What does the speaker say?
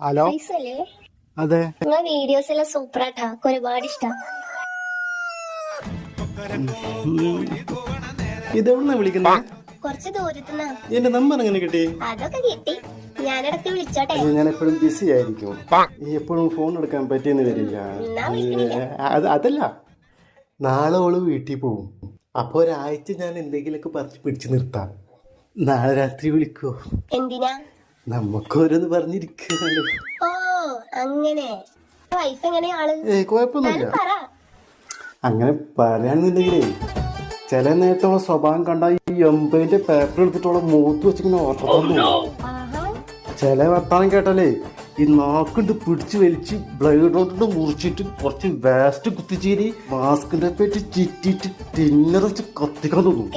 Hello, അതെ. നിങ്ങളെ videos എല്ലാം സൂപ്പറാട്ടാ, ഒരുപാട് ഇഷ്ടം. ഇതെവിടുന്നാ വിളിക്കുന്നത്? കുറച്ച് ദൂരത്തുനിന്നാ. എന്റെ നമ്പർ എങ്ങനെ കിട്ടി? അതൊക്കെ കിട്ടി, ഞാനിടക്ക് വിളിച്ചോട്ടെ. ഞാൻ എപ്പോഴും ബിസി ആയിരിക്കും, എപ്പോഴും ഫോൺ എടുക്കാൻ പറ്റിയെന്ന് വരില്ല. അതല്ല, നാളെ ഓള് വീട്ടിൽ പോവും. അപ്പൊ ഒരാഴ്ച ഞാൻ എന്തെങ്കിലുമൊക്കെ പറിച്ച് പിടിച്ചു നിർത്താം. നാളെ രാത്രി വിളിക്കോ? എന്തിനാ? നമുക്കോരോന്ന് പറഞ്ഞിരിക്കാനല്ലോ. ഓ അങ്ങനെ. വൈഫ് എങ്ങനെയാള്? കുഴപ്പമൊന്നുമില്ല. പറ. അങ്ങനെ പറയാന്നുണ്ടെങ്കിലേ ചില നേരത്തോളം സ്വഭാവം കണ്ട ഈ 80 പേപ്പർ എടുത്തിട്ടോളം മൂത്ത് വെച്ചിങ്ങനെ ഓർമ്മ. ചില വർത്താനം കേട്ടാലേ ഈ നാക്കിട്ട് പിടിച്ച് വലിച്ച് ബ്ലേഡോട്ട് മുറിച്ചിട്ട് കുറച്ച് വേസ്റ്റ് കുത്തിച്ചേരി മാസ്കിന്റെ പേറ്റ് ചിറ്റിട്ട് ടിന്നർ വെച്ച് കത്തിക്കാൻ തോന്നും.